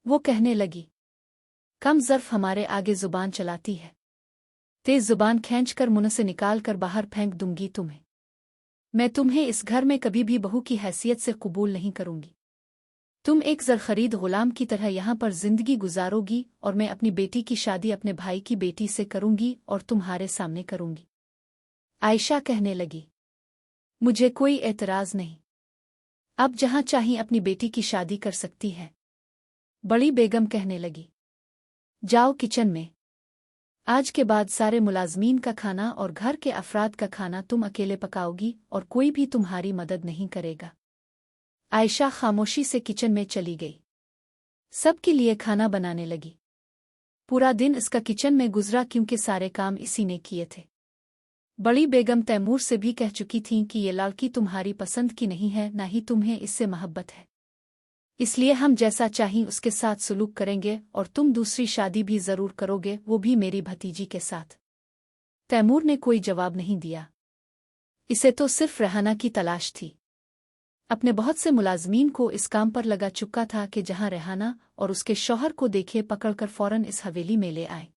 वो कहने लगी, कम ज़र्फ हमारे आगे ज़ुबान चलाती है। तेज ज़ुबान खींचकर मुंह से निकाल कर बाहर फेंक दूंगी तुम्हें। मैं तुम्हें इस घर में कभी भी बहू की हैसियत से कबूल नहीं करूंगी। तुम एक ज़र-खरीद गुलाम की तरह यहाँ पर जिंदगी गुजारोगी और मैं अपनी बेटी की शादी अपने भाई की बेटी से करूंगी और तुम्हारे सामने करूंगी। आयशा कहने लगी, मुझे कोई एतराज़ नहीं। अब जहाँ चाहें अपनी बेटी की शादी कर सकती है। बड़ी बेगम कहने लगी, जाओ किचन में। आज के बाद सारे मुलाजमीन का खाना और घर के अफराद का खाना तुम अकेले पकाओगी और कोई भी तुम्हारी मदद नहीं करेगा। आयशा खामोशी से किचन में चली गई। सबके लिए खाना बनाने लगी। पूरा दिन इसका किचन में गुजरा क्योंकि सारे काम इसी ने किए थे। बड़ी बेगम तैमूर से भी कह चुकी थीं कि ये लड़की तुम्हारी पसंद की नहीं है, ना ही तुम्हें इससे मोहब्बत है। इसलिए हम जैसा चाहें उसके साथ सुलूक करेंगे और तुम दूसरी शादी भी जरूर करोगे, वो भी मेरी भतीजी के साथ। तैमूर ने कोई जवाब नहीं दिया। इसे तो सिर्फ रेहाना की तलाश थी। अपने बहुत से मुलाजमीन को इस काम पर लगा चुका था कि जहां रेहाना और उसके शौहर को देखे पकड़कर फौरन इस हवेली में ले आए।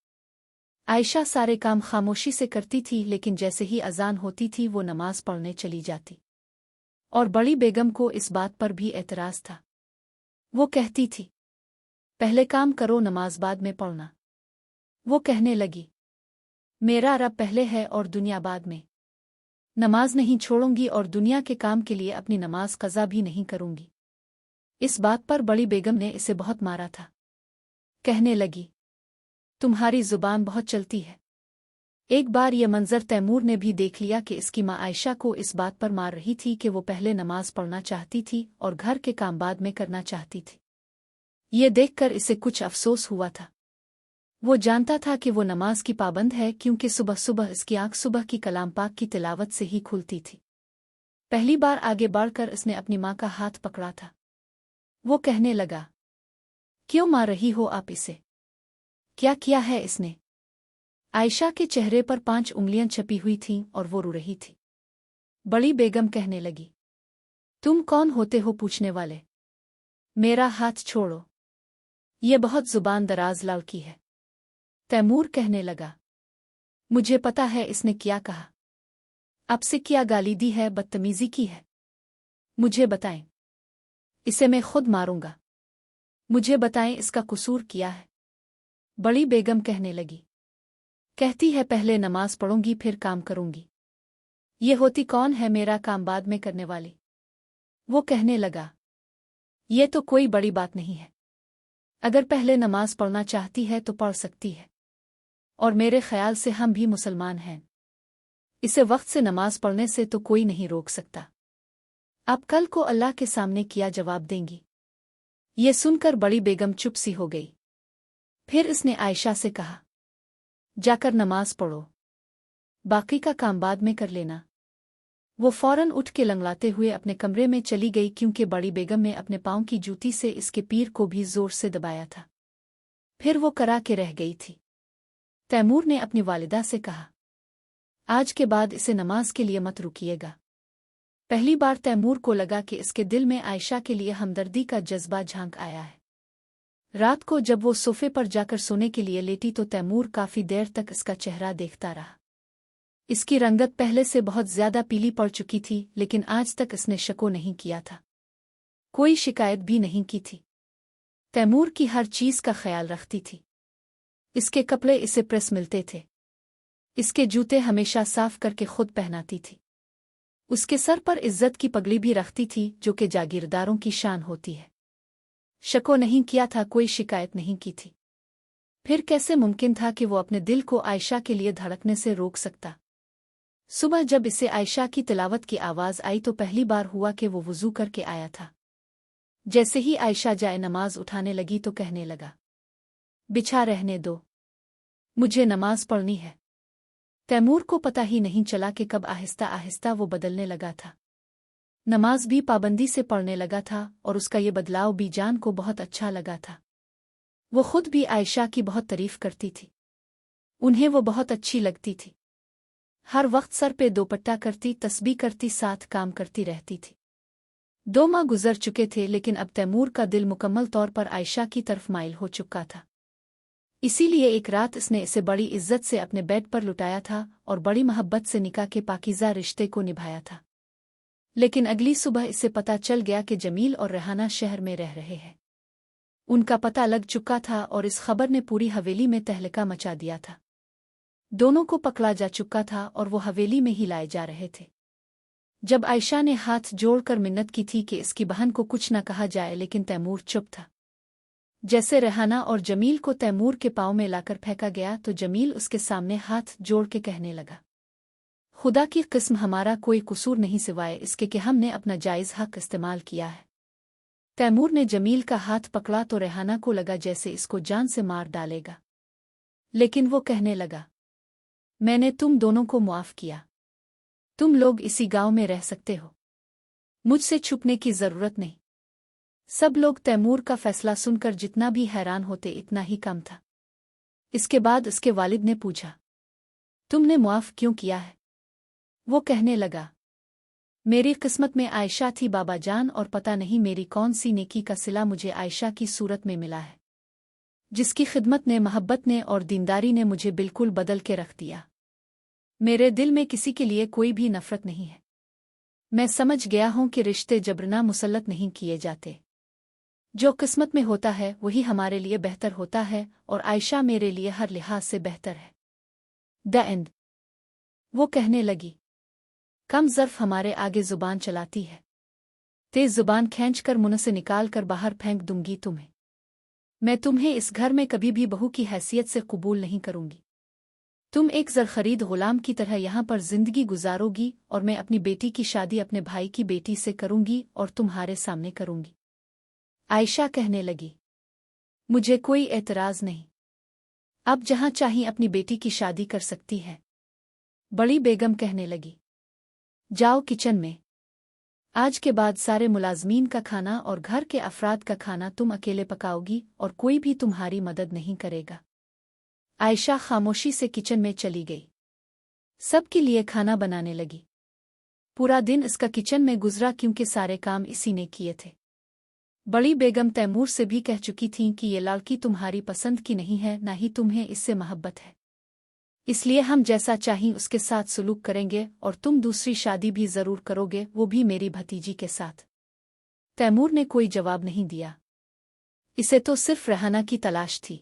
आयशा सारे काम खामोशी से करती थी, लेकिन जैसे ही अजान होती थी वो नमाज पढ़ने चली जाती। और बड़ी बेगम को इस बात पर भी एतराज था। वो कहती थी, पहले काम करो, नमाज बाद में पढ़ना। वो कहने लगी, मेरा रब पहले है और दुनिया बाद में। नमाज नहीं छोड़ूंगी और दुनिया के काम के लिए अपनी नमाज कज़ा भी नहीं करूंगी। इस बात पर बड़ी बेगम ने इसे बहुत मारा था। कहने लगी, तुम्हारी जुबान बहुत चलती है। एक बार ये मंजर तैमूर ने भी देख लिया कि इसकी माँ आयशा को इस बात पर मार रही थी कि वो पहले नमाज पढ़ना चाहती थी और घर के काम बाद में करना चाहती थी। ये देखकर इसे कुछ अफसोस हुआ था। वो जानता था कि वो नमाज की पाबंद है क्योंकि सुबह सुबह इसकी आंख सुबह की कलाम पाक की तिलावत से ही खुलती थी। पहली बार आगे बढ़कर इसने अपनी माँ का हाथ पकड़ा था। वो कहने लगा, क्यों मार रही हो आप इसे? क्या किया है इसने? आयशा के चेहरे पर 5 उंगलियां छपी हुई थीं और वो रो रही थी। बड़ी बेगम कहने लगी, तुम कौन होते हो पूछने वाले? मेरा हाथ छोड़ो। ये बहुत जुबान दराज लड़की है। तैमूर कहने लगा, मुझे पता है इसने क्या कहा। अब से क्या गाली दी है, बदतमीजी की है। मुझे बताएं, इसे मैं खुद मारूंगा। मुझे बताएं इसका कसूर क्या है। बड़ी बेगम कहने लगी, कहती है पहले नमाज पढ़ूंगी फिर काम करूंगी। ये होती कौन है मेरा काम बाद में करने वाली? वो कहने लगा, ये तो कोई बड़ी बात नहीं है। अगर पहले नमाज पढ़ना चाहती है तो पढ़ सकती है, और मेरे ख्याल से हम भी मुसलमान हैं। इसे वक्त से नमाज पढ़ने से तो कोई नहीं रोक सकता। अब कल को अल्लाह के सामने क्या जवाब देंगी? ये सुनकर बड़ी बेगम चुप सी हो गई। फिर इसने आयशा से कहा, जाकर नमाज पढ़ो, बाकी का काम बाद में कर लेना। वो फौरन उठ के लंगलाते हुए अपने कमरे में चली गई क्योंकि बड़ी बेगम ने अपने पांव की जूती से इसके पीर को भी जोर से दबाया था। फिर वो करा के रह गई थी। तैमूर ने अपनी वालिदा से कहा, आज के बाद इसे नमाज के लिए मत रुकिएगा। पहली बार तैमूर को लगा कि इसके दिल में आयशा के लिए हमदर्दी का जज्बा झांक आया है। रात को जब वो सोफे पर जाकर सोने के लिए लेटी तो तैमूर काफी देर तक इसका चेहरा देखता रहा। इसकी रंगत पहले से बहुत ज्यादा पीली पड़ चुकी थी, लेकिन आज तक इसने शको नहीं किया था। कोई शिकायत भी नहीं की थी। तैमूर की हर चीज का ख्याल रखती थी। इसके कपड़े इसे प्रेस मिलते थे। इसके जूते हमेशा साफ करके खुद पहनाती थी। उसके सर पर इज्जत की पगड़ी भी रखती थी, जो कि जागीरदारों की शान होती है। शको नहीं किया था, कोई शिकायत नहीं की थी। फिर कैसे मुमकिन था कि वो अपने दिल को आयशा के लिए धड़कने से रोक सकता? सुबह जब इसे आयशा की तिलावत की आवाज आई तो पहली बार हुआ कि वो वुजू करके आया था। जैसे ही आयशा जाए नमाज उठाने लगी तो कहने लगा, बिछा रहने दो, मुझे नमाज पढ़नी है। तैमूर को पता ही नहीं चला कि कब आहिस्ता आहिस्ता वो बदलने लगा था। नमाज भी पाबंदी से पढ़ने लगा था और उसका ये बदलाव भी जान को बहुत अच्छा लगा था। वो खुद भी आयशा की बहुत तारीफ करती थी। उन्हें वो बहुत अच्छी लगती थी। हर वक्त सर पे दोपट्टा करती, तस्बीह करती, साथ काम करती रहती थी। 2 माह गुजर चुके थे, लेकिन अब तैमूर का दिल मुकम्मल तौर पर आयशा की तरफ माइल हो चुका था। इसीलिए एक रात इसने इसे बड़ी इज्जत से अपने बेड पर लुटाया था और बड़ी मोहब्बत से निकाह के पाकीज़ा रिश्ते को निभाया था। लेकिन अगली सुबह इसे पता चल गया कि जमील और रेहाना शहर में रह रहे हैं। उनका पता लग चुका था और इस खबर ने पूरी हवेली में तहलका मचा दिया था। दोनों को पकड़ा जा चुका था और वो हवेली में ही लाए जा रहे थे। जब आयशा ने हाथ जोड़कर मिन्नत की थी कि इसकी बहन को कुछ न कहा जाए, लेकिन तैमूर चुप था। जैसे रेहाना और जमील को तैमूर के पाँव में लाकर फेंका गया तो जमील उसके सामने हाथ जोड़ के कहने लगा, खुदा की किस्म, हमारा कोई कसूर नहीं सिवाय इसके कि हमने अपना जायज़ हक इस्तेमाल किया है। तैमूर ने जमील का हाथ पकड़ा तो रेहाना को लगा जैसे इसको जान से मार डालेगा, लेकिन वो कहने लगा, मैंने तुम दोनों को मुआफ़ किया। तुम लोग इसी गांव में रह सकते हो, मुझसे छुपने की जरूरत नहीं। सब लोग तैमूर का फैसला सुनकर जितना भी हैरान होते इतना ही कम था। इसके बाद उसके वालिद ने पूछा, तुमने मुआफ़ क्यों किया है? वो कहने लगा, मेरी किस्मत में आयशा थी बाबा जान, और पता नहीं मेरी कौन सी नेकी का सिला मुझे आयशा की सूरत में मिला है, जिसकी खिदमत ने, मोहब्बत ने और दीनदारी ने मुझे बिल्कुल बदल के रख दिया। मेरे दिल में किसी के लिए कोई भी नफरत नहीं है। मैं समझ गया हूं कि रिश्ते जबरना मुसल्लत नहीं किए जाते। जो किस्मत में होता है वही हमारे लिए बेहतर होता है, और आयशा मेरे लिए हर लिहाज से बेहतर है। The end. वो कहने लगी, कम ज़र्फ हमारे आगे ज़ुबान चलाती है, तेज़ ज़ुबान खींचकर मुंह से निकाल कर बाहर फेंक दूंगी तुम्हें। मैं तुम्हें इस घर में कभी भी बहू की हैसियत से कबूल नहीं करूंगी। तुम एक ज़र-खरीद गुलाम की तरह यहाँ पर जिंदगी गुजारोगी, और मैं अपनी बेटी की शादी अपने भाई की बेटी से करूंगी और तुम्हारे सामने करूंगी। आयशा कहने लगी, मुझे कोई एतराज़ नहीं, अब जहाँ चाहिए अपनी बेटी की शादी कर सकती है। बड़ी बेगम कहने लगी, जाओ किचन में, आज के बाद सारे मुलाजमीन का खाना और घर के अफराद का खाना तुम अकेले पकाओगी और कोई भी तुम्हारी मदद नहीं करेगा। आयशा खामोशी से किचन में चली गई। सबके लिए खाना बनाने लगी। पूरा दिन इसका किचन में गुजरा क्योंकि सारे काम इसी ने किए थे। बड़ी बेगम तैमूर से भी कह चुकी थीं कि ये लड़की तुम्हारी पसंद की नहीं है, ना ही तुम्हें इससे मोहब्बत है, इसलिए हम जैसा चाहें उसके साथ सलूक करेंगे और तुम दूसरी शादी भी ज़रूर करोगे, वो भी मेरी भतीजी के साथ। तैमूर ने कोई जवाब नहीं दिया। इसे तो सिर्फ रेहाना की तलाश थी।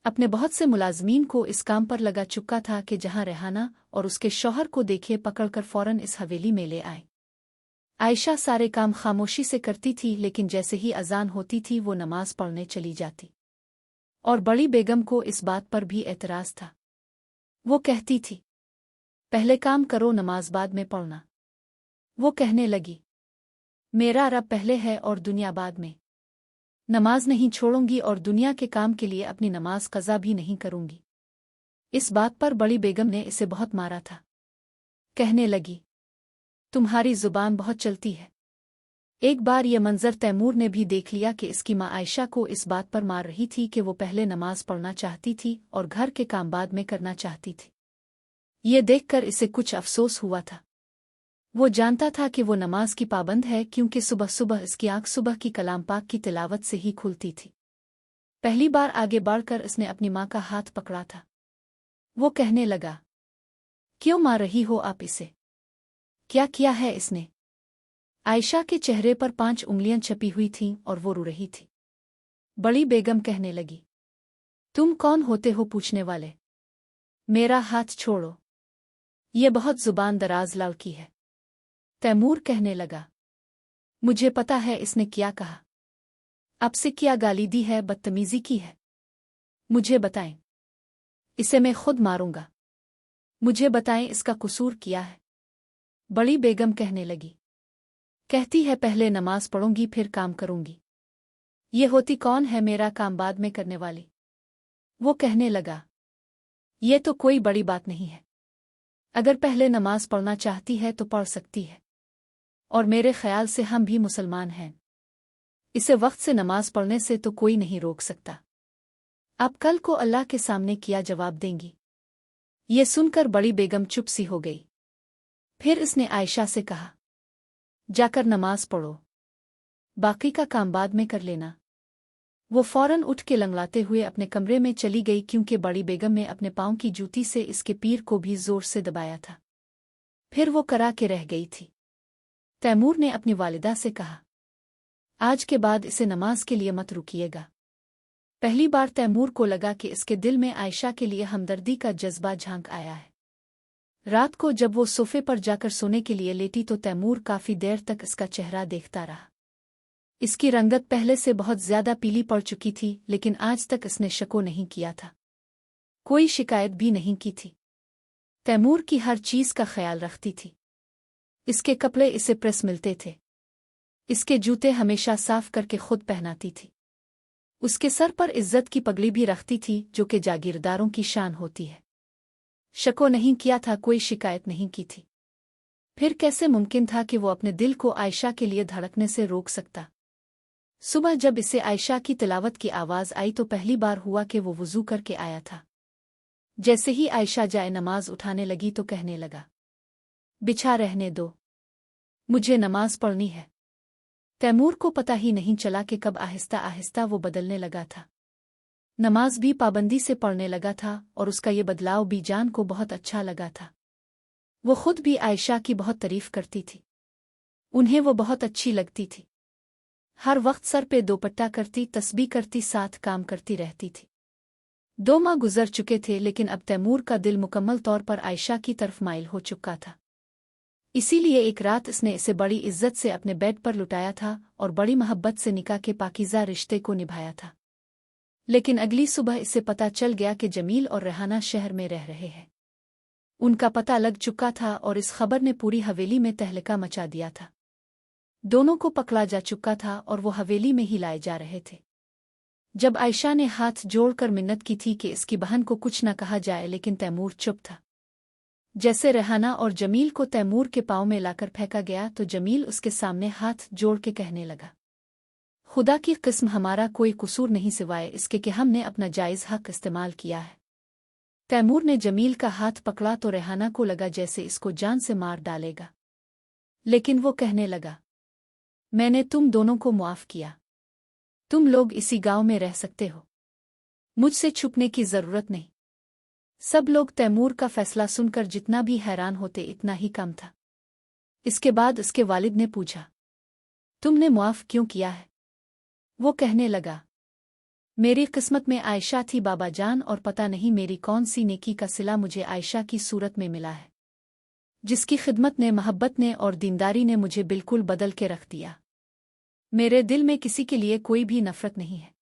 अपने बहुत से मुलाजमीन को इस काम पर लगा चुका था कि जहां रेहाना और उसके शौहर को देखे पकड़कर फौरन इस हवेली में ले आए। आयशा सारे काम खामोशी से करती थी, लेकिन जैसे ही अजान होती थी वो नमाज पढ़ने चली जाती, और बड़ी बेगम को इस बात पर भी एतराज़ था। वो कहती थी, पहले काम करो, नमाज बाद में पढ़ना। वो कहने लगी, मेरा रब पहले है और दुनिया बाद में। नमाज नहीं छोड़ूंगी और दुनिया के काम के लिए अपनी नमाज कज़ा भी नहीं करूंगी। इस बात पर बड़ी बेगम ने इसे बहुत मारा था। कहने लगी, तुम्हारी जुबान बहुत चलती है। एक बार ये मंजर तैमूर ने भी देख लिया कि इसकी माँ आयशा को इस बात पर मार रही थी कि वो पहले नमाज पढ़ना चाहती थी और घर के काम बाद में करना चाहती थी। ये देखकर इसे कुछ अफसोस हुआ था। वो जानता था कि वो नमाज की पाबंद है, क्योंकि सुबह सुबह इसकी आंख सुबह की कलाम पाक की तिलावत से ही खुलती थी। पहली बार आगे बढ़कर इसने अपनी माँ का हाथ पकड़ा था। वो कहने लगा, क्यों मार रही हो आप इसे? क्या किया है इसने? आयशा के चेहरे पर 5 उंगलियां छपी हुई थीं और वो रो रही थी। बड़ी बेगम कहने लगी, तुम कौन होते हो पूछने वाले? मेरा हाथ छोड़ो, ये बहुत जुबान दराज लड़की है। तैमूर कहने लगा, मुझे पता है इसने क्या कहा, अब से क्या गाली दी है, बदतमीजी की है। मुझे बताएं, इसे मैं खुद मारूंगा। मुझे बताएं इसका कसूर क्या है। बड़ी बेगम कहने लगी, कहती है पहले नमाज पढ़ूंगी फिर काम करूंगी। ये होती कौन है मेरा काम बाद में करने वाली? वो कहने लगा, ये तो कोई बड़ी बात नहीं है। अगर पहले नमाज पढ़ना चाहती है तो पढ़ सकती है, और मेरे ख्याल से हम भी मुसलमान हैं, इसे वक्त से नमाज पढ़ने से तो कोई नहीं रोक सकता। आप कल को अल्लाह के सामने क्या जवाब देंगी? ये सुनकर बड़ी बेगम चुप सी हो गई। फिर इसने आयशा से कहा, जाकर नमाज पढ़ो, बाकी का काम बाद में कर लेना। वो फौरन उठ के लंगड़ाते हुए अपने कमरे में चली गई क्योंकि बड़ी बेगम ने अपने पाँव की जूती से इसके पीर को भी जोर से दबाया था। फिर वो करा के रह गई थी। तैमूर ने अपनी वालिदा से कहा, आज के बाद इसे नमाज के लिए मत रुकिएगा। पहली बार तैमूर को लगा कि इसके दिल में आयशा के लिए हमदर्दी का जज्बा झांक आया है। रात को जब वो सोफे पर जाकर सोने के लिए लेटी तो तैमूर काफी देर तक इसका चेहरा देखता रहा। इसकी रंगत पहले से बहुत ज्यादा पीली पड़ चुकी थी, लेकिन आज तक इसने शको नहीं किया था, कोई शिकायत भी नहीं की थी। तैमूर की हर चीज का ख्याल रखती थी। इसके कपड़े इसे प्रेस मिलते थे, इसके जूते हमेशा साफ करके खुद पहनाती थी। उसके सर पर इज्जत की पगड़ी भी रखती थी जो कि जागीरदारों की शान होती है। शको नहीं किया था, कोई शिकायत नहीं की थी। फिर कैसे मुमकिन था कि वो अपने दिल को आयशा के लिए धड़कने से रोक सकता। सुबह जब इसे आयशा की तिलावत की आवाज़ आई तो पहली बार हुआ कि वो वुज़ू करके आया था। जैसे ही आयशा जाए नमाज उठाने लगी तो कहने लगा, बिछा रहने दो, मुझे नमाज पढ़नी है। तैमूर को पता ही नहीं चला कि कब आहिस्ता आहिस्ता वो बदलने लगा था। नमाज भी पाबंदी से पढ़ने लगा था और उसका ये बदलाव बीजान को बहुत अच्छा लगा था। वो खुद भी आयशा की बहुत तारीफ करती थी, उन्हें वो बहुत अच्छी लगती थी। हर वक्त सर पे दोपट्टा करती, तस्बीह करती, साथ काम करती रहती थी। 2 माह गुजर चुके थे, लेकिन अब तैमूर का दिल मुकम्मल तौर पर आयशा की तरफ माइल हो चुका था। इसीलिए एक रात इसने इसे बड़ी इज्जत से अपने बेड पर लुटाया था और बड़ी मोहब्बत से निकाह के पाकीज़ा रिश्ते को निभाया था। लेकिन अगली सुबह इसे पता चल गया कि जमील और रेहाना शहर में रह रहे हैं। उनका पता लग चुका था और इस खबर ने पूरी हवेली में तहलका मचा दिया था। दोनों को पकड़ा जा चुका था और वो हवेली में ही लाए जा रहे थे। जब आयशा ने हाथ जोड़कर मिन्नत की थी कि इसकी बहन को कुछ न कहा जाए, लेकिन तैमूर चुप था। जैसे रेहाना और जमील को तैमूर के पाँव में लाकर फेंका गया तो जमील उसके सामने हाथ जोड़ के कहने लगा, खुदा की किस्म, हमारा कोई कसूर नहीं सिवाय इसके कि हमने अपना जायज़ हक इस्तेमाल किया है। तैमूर ने जमील का हाथ पकड़ा तो रेहाना को लगा जैसे इसको जान से मार डालेगा, लेकिन वो कहने लगा, मैंने तुम दोनों को मुआफ़ किया। तुम लोग इसी गांव में रह सकते हो, मुझसे छुपने की जरूरत नहीं। सब लोग तैमूर का फैसला सुनकर जितना भी हैरान होते इतना ही कम था। इसके बाद उसके वालिद ने पूछा, तुमने मुआफ़ क्यों किया है? वो कहने लगा, मेरी किस्मत में आयशा थी बाबा जान, और पता नहीं मेरी कौन सी नेकी का सिला मुझे आयशा की सूरत में मिला है, जिसकी खिदमत ने, मोहब्बत ने और दीनदारी ने मुझे बिल्कुल बदल के रख दिया। मेरे दिल में किसी के लिए कोई भी नफरत नहीं है।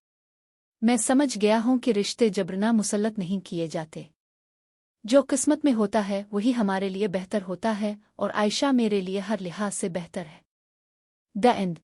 मैं समझ गया हूं कि रिश्ते जबरना मुसल्लत नहीं किए जाते। जो किस्मत में होता है वही हमारे लिए बेहतर होता है, और आयशा मेरे लिए हर लिहाज से बेहतर है। The end.